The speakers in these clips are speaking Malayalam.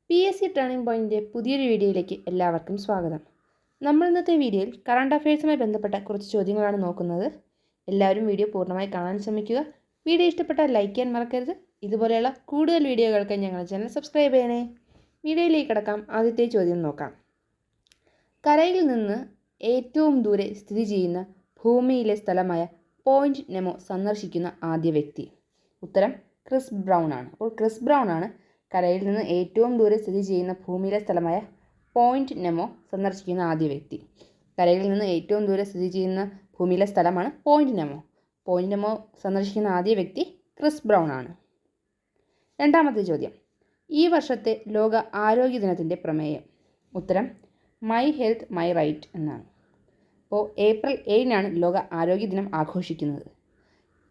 PSC ടേണിംഗ് പോയിന്റിൻ്റെ പുതിയൊരു വീഡിയോയിലേക്ക് എല്ലാവർക്കും സ്വാഗതം. നമ്മൾ ഇന്നത്തെ വീഡിയോയിൽ കറണ്ട് അഫയേഴ്സുമായി ബന്ധപ്പെട്ട കുറച്ച് ചോദ്യങ്ങളാണ് നോക്കുന്നത്. എല്ലാവരും വീഡിയോ പൂർണ്ണമായി കാണാൻ ശ്രമിക്കുക. വീഡിയോ ഇഷ്ടപ്പെട്ടാൽ ലൈക്ക് ചെയ്യാൻ മറക്കരുത്. ഇതുപോലെയുള്ള കൂടുതൽ വീഡിയോകൾക്ക് ഞങ്ങളുടെ ചാനൽ സബ്സ്ക്രൈബ് ചെയ്യണേ. വീഡിയോയിലേക്ക് കടക്കാം. ആദ്യത്തെ ചോദ്യം നോക്കാം. കരയിൽ നിന്ന് ഏറ്റവും ദൂരെ സ്ഥിതി ചെയ്യുന്ന ഭൂമിയിലെ സ്ഥലമായ പോയിന്റ് നെമോ സന്ദർശിക്കുന്ന ആദ്യ വ്യക്തി. ഉത്തരം ക്രിസ് ബ്രൗൺ ആണ്. അപ്പോൾ ക്രിസ് ബ്രൗൺ ആണ് കരയിൽ നിന്ന് ഏറ്റവും ദൂരെ സ്ഥിതി ചെയ്യുന്ന ഭൂമിയിലെ സ്ഥലമായ പോയിന്റ് നെമോ സന്ദർശിക്കുന്ന ആദ്യ വ്യക്തി. കരയിൽ നിന്ന് ഏറ്റവും ദൂരെ സ്ഥിതി ചെയ്യുന്ന ഭൂമിയിലെ സ്ഥലമാണ് പോയിന്റ് നെമോ. പോയിന്റ് നെമോ സന്ദർശിക്കുന്ന ആദ്യ വ്യക്തി ക്രിസ് ബ്രൗൺ ആണ്. രണ്ടാമത്തെ ചോദ്യം. ഈ വർഷത്തെ ലോക ആരോഗ്യ ദിനത്തിൻ്റെ പ്രമേയം. ഉത്തരം മൈ ഹെൽത്ത് മൈ റൈറ്റ് എന്നാണ്. അപ്പോൾ ഏപ്രിൽ 7-നാണ് ലോക ആരോഗ്യ ദിനം ആഘോഷിക്കുന്നത്.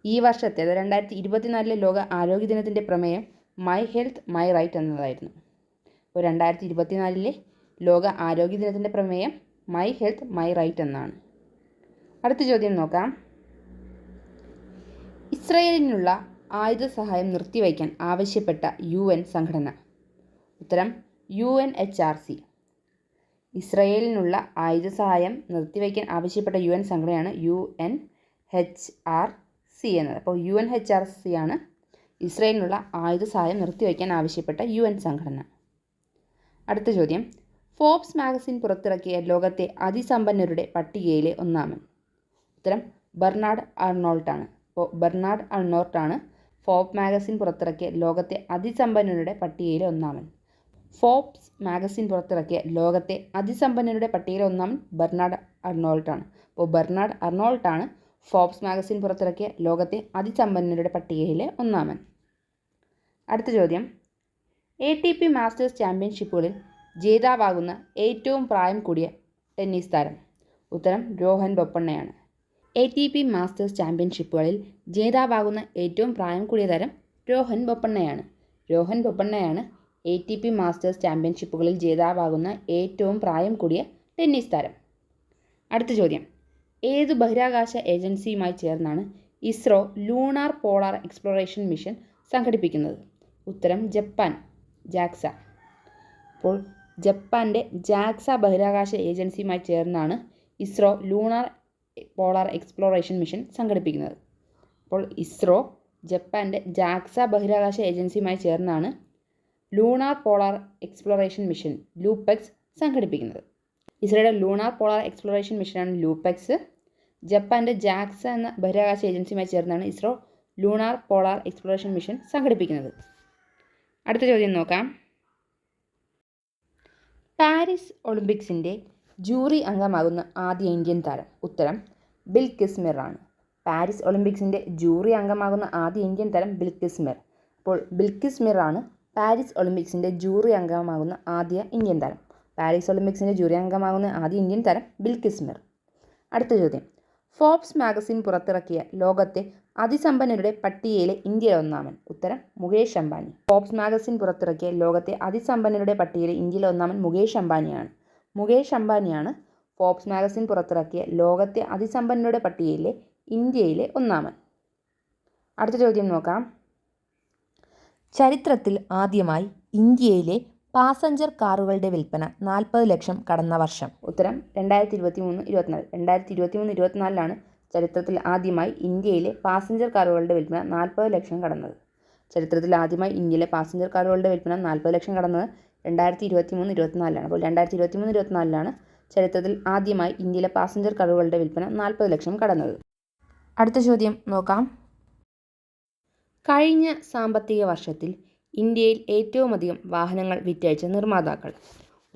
ഈ വർഷത്തെ 2024 ലോക ആരോഗ്യ ദിനത്തിൻ്റെ പ്രമേയം മൈ ഹെൽത്ത് മൈ റൈറ്റ് എന്നതായിരുന്നു. അപ്പോൾ 2024 ലോക ആരോഗ്യ ദിനത്തിൻ്റെ പ്രമേയം മൈ ഹെൽത്ത് മൈ റൈറ്റ് എന്നാണ്. അടുത്ത ചോദ്യം നോക്കാം. ഇസ്രയേലിനുള്ള ആയുധ സഹായം നിർത്തിവയ്ക്കാൻ ആവശ്യപ്പെട്ട UN സംഘടന. ഉത്തരം UNHRC. ഇസ്രയേലിനുള്ള ആയുധ സഹായം നിർത്തിവയ്ക്കാൻ ആവശ്യപ്പെട്ട UN സംഘടനയാണ് UNHRC എന്നത്. അപ്പോൾ UNHRC ആണ് ഇസ്രയേലിനുള്ള ആയുധ സഹായം നിർത്തിവയ്ക്കാൻ ആവശ്യപ്പെട്ട UN സംഘടന. അടുത്ത ചോദ്യം. ഫോബ്സ് മാഗസിൻ പുറത്തിറക്കിയ ലോകത്തെ അതിസമ്പന്നരുടെ പട്ടികയിലെ ഒന്നാമൻ. ഉത്തരം ബെർണാഡ് അർണോൾട്ട് ആണ്. അപ്പോൾ ബെർണാഡ് അർണോൾട്ട് ആണ് ഫോബ്സ് മാഗസിൻ പുറത്തിറക്കിയ ലോകത്തെ അതിസമ്പന്നരുടെ പട്ടികയിലെ ഒന്നാമൻ. ഫോബ്സ് മാഗസിൻ പുറത്തിറക്കിയ ലോകത്തെ അതിസമ്പന്നരുടെ പട്ടികയിലെ ഒന്നാമൻ ബെർണാഡ് അർണോൾട്ട് ആണ്. അപ്പോൾ ബെർണാഡ് അർണോൾട്ട് ആണ് ഫോബ്സ് മാഗസിൻ പുറത്തിറക്കിയ ലോകത്തെ അതിസമ്പന്നരുടെ പട്ടികയിലെ ഒന്നാമൻ. അടുത്ത ചോദ്യം. ATP മാസ്റ്റേഴ്സ് ചാമ്പ്യൻഷിപ്പുകളിൽ ജേതാവാകുന്ന ഏറ്റവും പ്രായം കൂടിയ ടെന്നീസ് താരം. ഉത്തരം രോഹൻ ബൊപ്പണ്ണയാണ്. ATP മാസ്റ്റേഴ്സ് ചാമ്പ്യൻഷിപ്പുകളിൽ ജേതാവാകുന്ന ഏറ്റവും പ്രായം കൂടിയ താരം രോഹൻ ബൊപ്പണ്ണയാണ്. രോഹൻ ബൊപ്പണ്ണയാണ് ATP മാസ്റ്റേഴ്സ് ചാമ്പ്യൻഷിപ്പുകളിൽ ജേതാവാകുന്ന ഏറ്റവും പ്രായം കൂടിയ ടെന്നീസ് താരം. അടുത്ത ചോദ്യം. ഏത് ബഹിരാകാശ ഏജൻസിയുമായി ചേർന്നാണ് ISRO lunar polar exploration mission സംഘടിപ്പിക്കുന്നത്? ഉത്തരം ജപ്പാൻ JAXA. അപ്പോൾ ജപ്പാൻ്റെ JAXA ബഹിരാകാശ ഏജൻസിയുമായി ചേർന്നാണ് ISRO lunar polar exploration mission സംഘടിപ്പിക്കുന്നത്. അപ്പോൾ ഇസ്രോ ജപ്പാൻ്റെ JAXA ബഹിരാകാശ ഏജൻസിയുമായി ചേർന്നാണ് lunar polar exploration mission LUPEX സംഘടിപ്പിക്കുന്നത്. ഇസ്രോയുടെ ലൂണാർ പോളാർ എക്സ്പ്ലോറേഷൻ മിഷനാണ് ലൂപെക്സ്. ജപ്പാൻ്റെ JAXA എന്ന ബഹിരാകാശ ഏജൻസിയുമായി ചേർന്നാണ് ISRO lunar polar exploration mission സംഘടിപ്പിക്കുന്നത്. അടുത്ത ചോദ്യം നോക്കാം. പാരീസ് ഒളിമ്പിക്സിൻ്റെ ജൂറി അംഗമാകുന്ന ആദ്യ ഇന്ത്യൻ താരം. ഉത്തരം ബിൽക്കിസ് മിർ ആണ്. പാരീസ് ഒളിമ്പിക്സിൻ്റെ ജൂറി അംഗമാകുന്ന ആദ്യ ഇന്ത്യൻ താരം ബിൽക്കിസ് മിർ. അപ്പോൾ ബിൽക്കിസ് മിർ ആണ് പാരീസ് ഒളിമ്പിക്സിൻ്റെ ജൂറി അംഗമാകുന്ന ആദ്യ ഇന്ത്യൻ താരം. പാരീസ് ഒളിമ്പിക്സിൻ്റെ ജൂറി അംഗമാകുന്ന ആദ്യ ഇന്ത്യൻ താരം ബിൽക്കിസ് മിർ. അടുത്ത ചോദ്യം. ഫോബ്സ് മാഗസിൻ പുറത്തിറക്കിയ ലോകത്തെ അതിസമ്പന്നരുടെ പട്ടികയിലെ ഇന്ത്യയിലെ ഒന്നാമൻ. ഉത്തരം മുകേഷ് അംബാനി. ഫോബ്സ് മാഗസിൻ പുറത്തിറക്കിയ ലോകത്തെ അതിസമ്പന്നരുടെ പട്ടികയിലെ ഇന്ത്യയിലെ ഒന്നാമൻ മുകേഷ് അംബാനിയാണ്. മുകേഷ് അംബാനിയാണ് ഫോബ്സ് മാഗസിൻ പുറത്തിറക്കിയ ലോകത്തെ അതിസമ്പന്നരുടെ പട്ടികയിലെ ഇന്ത്യയിലെ ഒന്നാമൻ. അടുത്ത ചോദ്യം നോക്കാം. ചരിത്രത്തിൽ ആദ്യമായി ഇന്ത്യയിലെ പാസഞ്ചർ കാറുകളുടെ വിൽപ്പന 40 ലക്ഷം കടന്ന വർഷം. ഉത്തരം 2023-24. 2023-24 ചരിത്രത്തിൽ ആദ്യമായി ഇന്ത്യയിലെ പാസഞ്ചർ കാറുകളുടെ വിൽപ്പന 40 ലക്ഷം കടന്നത്. ചരിത്രത്തിൽ ആദ്യമായി ഇന്ത്യയിലെ പാസഞ്ചർ കാറുകളുടെ വിൽപ്പന 40 ലക്ഷം കടന്നത് 2023-24. അപ്പോൾ 2023-24 ചരിത്രത്തിൽ ആദ്യമായി ഇന്ത്യയിലെ പാസഞ്ചർ കാറുകളുടെ വിൽപ്പന 40 ലക്ഷം കടന്നത്. അടുത്ത ചോദ്യം നോക്കാം. കഴിഞ്ഞ സാമ്പത്തിക വർഷത്തിൽ ഇന്ത്യയിൽ ഏറ്റവുമധികം വാഹനങ്ങൾ വിറ്റഴിച്ച നിർമ്മാതാക്കൾ.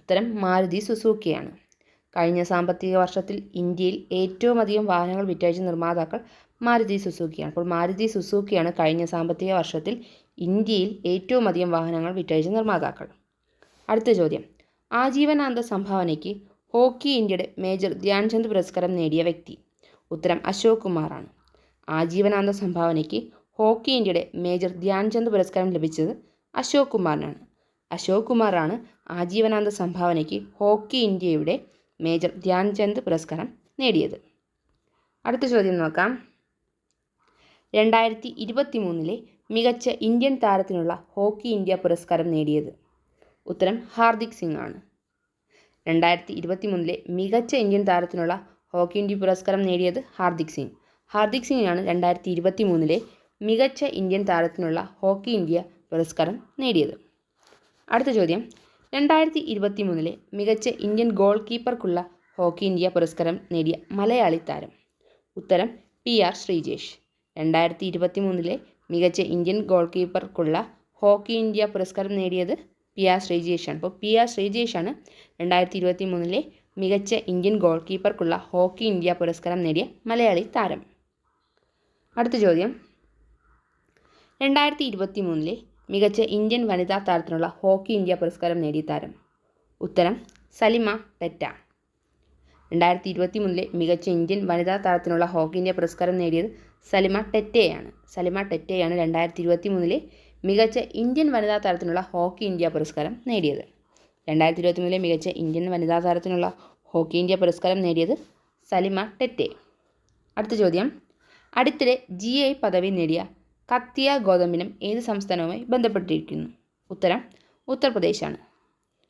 ഉത്തരം മാരുതി സുസുക്കിയാണ്. കഴിഞ്ഞ സാമ്പത്തിക വർഷത്തിൽ ഇന്ത്യയിൽ ഏറ്റവുമധികം വാഹനങ്ങൾ വിറ്റഴിച്ച നിർമ്മാതാക്കൾ മാരുതി സുസുക്കിയാണ്. അപ്പോൾ മാരുതി സുസുക്കിയാണ് കഴിഞ്ഞ സാമ്പത്തിക വർഷത്തിൽ ഇന്ത്യയിൽ ഏറ്റവുമധികം വാഹനങ്ങൾ വിറ്റഴിച്ച നിർമ്മാതാക്കൾ. അടുത്ത ചോദ്യം. ആജീവനാന്ത സംഭാവനയ്ക്ക് ഹോക്കി ഇന്ത്യയുടെ മേജർ ധ്യാൻചന്ദ് പുരസ്കാരം നേടിയ വ്യക്തി. ഉത്തരം അശോക് കുമാറാണ്. ആജീവനാന്ത സംഭാവനയ്ക്ക് ഹോക്കി ഇന്ത്യയുടെ മേജർ ധ്യാൻചന്ദ് പുരസ്കാരം ലഭിച്ചത് അശോക് കുമാറിനാണ്. അശോക് കുമാറാണ് ആജീവനാന്ത സംഭാവനയ്ക്ക് ഹോക്കി ഇന്ത്യയുടെ മേജർ ധ്യാൻചന്ദ് പുരസ്കാരം നേടിയത്. അടുത്ത ചോദ്യം നോക്കാം. 2023 മികച്ച ഇന്ത്യൻ താരത്തിനുള്ള ഹോക്കി ഇന്ത്യ പുരസ്കാരം നേടിയത്. ഉത്തരം ഹാർദിക് സിംഗ് ആണ്. 2023 മികച്ച ഇന്ത്യൻ താരത്തിനുള്ള ഹോക്കി ഇന്ത്യ പുരസ്കാരം നേടിയത് ഹാർദിക് സിംഗ്. ഹാർദിക് സിംഗാണ് 2023 മികച്ച ഇന്ത്യൻ താരത്തിനുള്ള ഹോക്കി ഇന്ത്യ പുരസ്കാരം നേടിയത്. അടുത്ത ചോദ്യം, 2023 മികച്ച ഇന്ത്യൻ ഗോൾ കീപ്പർക്കുള്ള ഹോക്കി ഇന്ത്യ പുരസ്കാരം നേടിയ മലയാളി താരം. ഉത്തരം PR ശ്രീജേഷ്. 2023 മികച്ച ഇന്ത്യൻ ഗോൾ കീപ്പർക്കുള്ള ഹോക്കി ഇന്ത്യ പുരസ്കാരം നേടിയത് PR ശ്രീജേഷാണ്. അപ്പോൾ PR ശ്രീജേഷാണ് 2023 മികച്ച ഇന്ത്യൻ ഗോൾ കീപ്പർക്കുള്ള ഹോക്കി ഇന്ത്യ പുരസ്കാരം നേടിയ മലയാളി താരം. അടുത്ത ചോദ്യം, 2023 മികച്ച ഇന്ത്യൻ വനിതാ താരത്തിനുള്ള ഹോക്കി ഇന്ത്യ പുരസ്കാരം നേടിയ താരം. ഉത്തരം സലിമ ടെറ്റ. 2023 മികച്ച ഇന്ത്യൻ വനിതാ താരത്തിനുള്ള ഹോക്കി ഇന്ത്യ പുരസ്കാരം നേടിയത് സലിമ ടെറ്റയാണ്. സലിമ ടെറ്റയാണ് 2023 മികച്ച ഇന്ത്യൻ വനിതാ താരത്തിനുള്ള ഹോക്കി ഇന്ത്യ പുരസ്കാരം നേടിയത്. 2023 മികച്ച ഇന്ത്യൻ വനിതാ താരത്തിനുള്ള ഹോക്കി ഇന്ത്യ പുരസ്കാരം നേടിയത് സലിമ ടെറ്റെ. അടുത്ത ചോദ്യം, അടുത്തിടെ GI പദവി നേടിയ കത്തിയ ഗോതമ്പിനം ഏത് സംസ്ഥാനവുമായി ബന്ധപ്പെട്ടിരിക്കുന്നു? ഉത്തരം ഉത്തർപ്രദേശാണ്.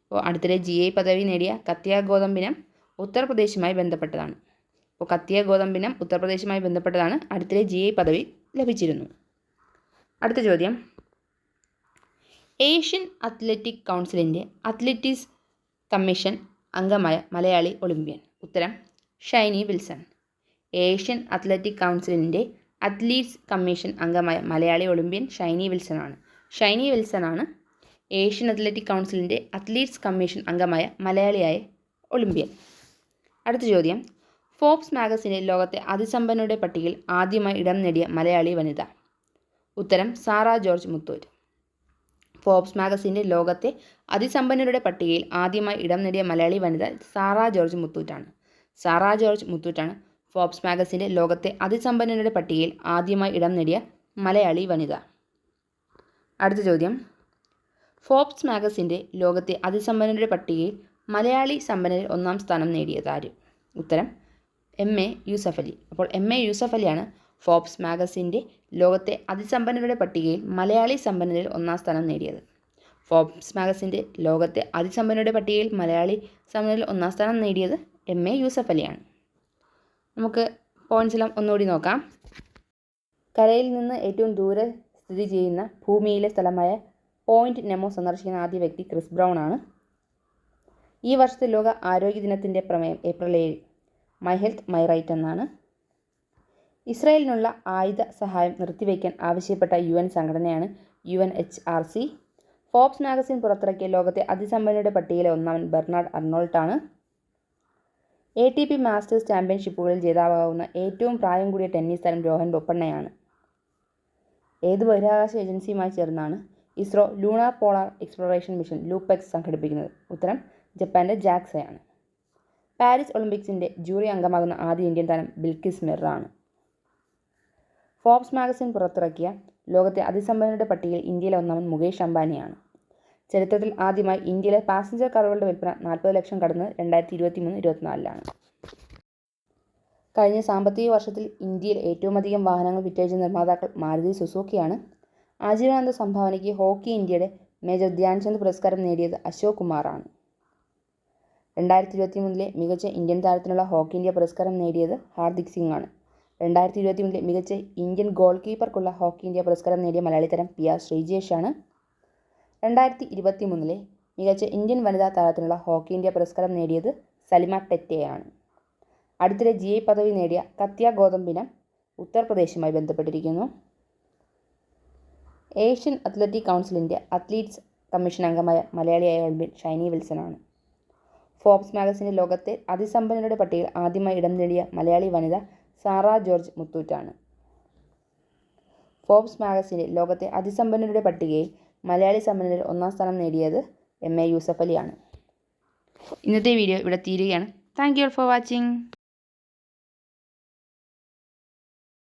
അപ്പോൾ അടുത്തിടെ GI പദവി നേടിയ കത്തിയ ഗോതമ്പിനം ഉത്തർപ്രദേശുമായി ബന്ധപ്പെട്ടതാണ്. അപ്പോൾ കത്തിയ ഗോതമ്പിനം ഉത്തർപ്രദേശുമായി ബന്ധപ്പെട്ടതാണ്. അടുത്തിടെ GI പദവി ലഭിച്ചിരുന്നു. അടുത്ത ചോദ്യം, ഏഷ്യൻ അത്ലറ്റിക് കൗൺസിലിൻ്റെ അത്ലറ്റിക്സ് കമ്മീഷൻ അംഗമായ മലയാളി ഒളിമ്പ്യൻ. ഉത്തരം ഷൈനി വിൽസൺ. ഏഷ്യൻ അത്ലറ്റിക് കൗൺസിലിൻ്റെ അത്ലീറ്റ്സ് കമ്മീഷൻ അംഗമായ മലയാളി ഒളിമ്പ്യൻ ഷൈനി വിൽസൺ ആണ്. ഷൈനി വിൽസൺ ആണ് ഏഷ്യൻ അത്ലറ്റിക് കൗൺസിലിൻ്റെ അത്ലീറ്റ്സ് കമ്മീഷൻ അംഗമായ മലയാളിയായ ഒളിമ്പ്യൻ. അടുത്ത ചോദ്യം, ഫോബ്സ് മാഗസിൻ്റെ ലോകത്തെ അതിസമ്പന്നരുടെ പട്ടികയിൽ ആദ്യമായി ഇടം നേടിയ മലയാളി വനിത. ഉത്തരം സാറ ജോർജ് മുത്തൂറ്റ്. ഫോബ്സ് മാഗസിൻ്റെ ലോകത്തെ അതിസമ്പന്നരുടെ പട്ടികയിൽ ആദ്യമായി ഇടം നേടിയ മലയാളി വനിത സാറ ജോർജ് മുത്തൂറ്റാണ്. സാറ ജോർജ് മുത്തൂറ്റാണ് ഫോബ്സ് മാഗസിൻ്റെ ലോകത്തെ അതിസമ്പന്നരുടെ പട്ടികയിൽ ആദ്യമായി ഇടം നേടിയ മലയാളി വനിത. അടുത്ത ചോദ്യം, ഫോബ്സ് മാഗസിൻ്റെ ലോകത്തെ അതിസമ്പന്നരുടെ പട്ടികയിൽ മലയാളി സമ്പന്നരിൽ 1-ാം സ്ഥാനം നേടിയതാര്? ഉത്തരം MA യൂസഫ് അലി. അപ്പോൾ MA യൂസഫ് അലിയാണ് ഫോബ്സ് മാഗസിൻ്റെ ലോകത്തെ അതിസമ്പന്നരുടെ പട്ടികയിൽ മലയാളി സമ്പന്നരിൽ 1-ാം സ്ഥാനം നേടിയത്. ഫോബ്സ് മാഗസിൻ്റെ ലോകത്തെ അതിസമ്പന്നരുടെ പട്ടികയിൽ മലയാളി സമ്പന്നരിൽ 1-ാം സ്ഥാനം നേടിയത് MA യൂസഫ് അലിയാണ്. നമുക്ക് പോയിൻറ്റ്സ് ഒന്നുകൂടി നോക്കാം. കരയിൽ നിന്ന് ഏറ്റവും ദൂരെ സ്ഥിതി ചെയ്യുന്ന ഭൂമിയിലെ സ്ഥലമായ പോയിൻറ്റ് നെമോ സന്ദർശിക്കുന്ന ആദ്യ വ്യക്തി ക്രിസ് ബ്രൗൺ ആണ്. ഈ വർഷത്തെ ലോക ആരോഗ്യ ദിനത്തിൻ്റെ പ്രമേയം April 7 my health my right എന്നാണ്. ഇസ്രായേലിനുള്ള ആയുധ സഹായം നിർത്തിവയ്ക്കാൻ ആവശ്യപ്പെട്ട UN സംഘടനയാണ് UNHRC. ഫോബ്സ് മാഗസിൻ പുറത്തിറക്കിയ ലോകത്തെ അതിസമ്പന്നരുടെ പട്ടികയിലെ 1-ാമൻ ബെർണാഡ് അർണോൾട്ടാണ്. ATP മാസ്റ്റേഴ്സ് ചാമ്പ്യൻഷിപ്പുകളിൽ ജേതാവാകുന്ന ഏറ്റവും പ്രായം കൂടിയ ടെന്നീസ് താരം രോഹൻ ബൊപ്പണ്ണയാണ്. ഏത് ബഹിരാകാശ ഏജൻസിയുമായി ചേർന്നാണ് ISRO lunar polar exploration mission LUPEX സംഘടിപ്പിക്കുന്നത്? ഉത്തരം ജപ്പാൻ്റെ ജാക്സയാണ്. പാരീസ് ഒളിമ്പിക്സിൻ്റെ ജൂറി അംഗമാകുന്ന ആദ്യ ഇന്ത്യൻ താരം ബിൽക്കിസ് മിർ ആണ്. ഫോബ്സ് മാഗസിൻ പുറത്തിറക്കിയ ലോകത്തെ അതിസമ്പന്നരുടെ പട്ടികയിൽ ഇന്ത്യയിലെ 1-ാമൻ മുകേഷ് അംബാനിയാണ്. ചരിത്രത്തിൽ ആദ്യമായി ഇന്ത്യയിലെ പാസഞ്ചർ കാറുകളുടെ വിൽപ്പന 40 ലക്ഷം കടന്നത് 2023-24 കഴിഞ്ഞ സാമ്പത്തിക വർഷത്തിൽ ഇന്ത്യയിൽ ഏറ്റവും അധികം വാഹനങ്ങൾ വിറ്റഴിച്ച നിർമ്മാതാക്കൾ മാരുതി സുസുക്കിയാണ്. ആജീവനാന്ത സംഭാവനയ്ക്ക് ഹോക്കി ഇന്ത്യയുടെ മേജർ ധ്യാൻചന്ദ് പുരസ്കാരം നേടിയത് അശോക് കുമാറാണ്. 2023 മികച്ച ഇന്ത്യൻ താരത്തിനുള്ള ഹോക്കി ഇന്ത്യ പുരസ്കാരം നേടിയത് ഹാർദിക് സിംഗ് ആണ്. 2023 മികച്ച ഇന്ത്യൻ ഗോൾ കീപ്പർക്കുള്ള ഹോക്കി ഇന്ത്യ പുരസ്കാരം നേടിയ മലയാളി താരം PR ശ്രീജേഷാണ്. 2023 മികച്ച ഇന്ത്യൻ വനിതാ താരത്തിനുള്ള ഹോക്കി ഇന്ത്യ പുരസ്കാരം നേടിയത് സലിമ ടെറ്റയാണ്. അടുത്തിടെ GI പദവി നേടിയ കത്തിയ ഗോതമ്പിനം ഉത്തർപ്രദേശുമായി ബന്ധപ്പെട്ടിരിക്കുന്നു. ഏഷ്യൻ അത്ലറ്റിക് കൗൺസിലിൻ്റെ അത്ലീറ്റ്സ് കമ്മീഷൻ അംഗമായ മലയാളിയായ ഒളിമ്പ്യൻ ഷൈനി വിൽസൺ ആണ്. ഫോബ്സ് മാഗസിൻ്റെ ലോകത്തെ അതിസമ്പന്നരുടെ പട്ടികയിൽ ആദ്യമായി ഇടം നേടിയ മലയാളി വനിത സാറ ജോർജ് മുത്തൂറ്റാണ്. ഫോബ്സ് മാഗസിൻ്റെ ലോകത്തെ അതിസമ്പന്നരുടെ പട്ടികയിൽ മലയാളി സമ്പന്നരിൽ 1-ാം സ്ഥാനം നേടിയത് MA യൂസഫ് അലിയാണ്. ഇന്നത്തെ വീഡിയോ ഇവിടെ തീരുകയാണ്. Thank you for watching.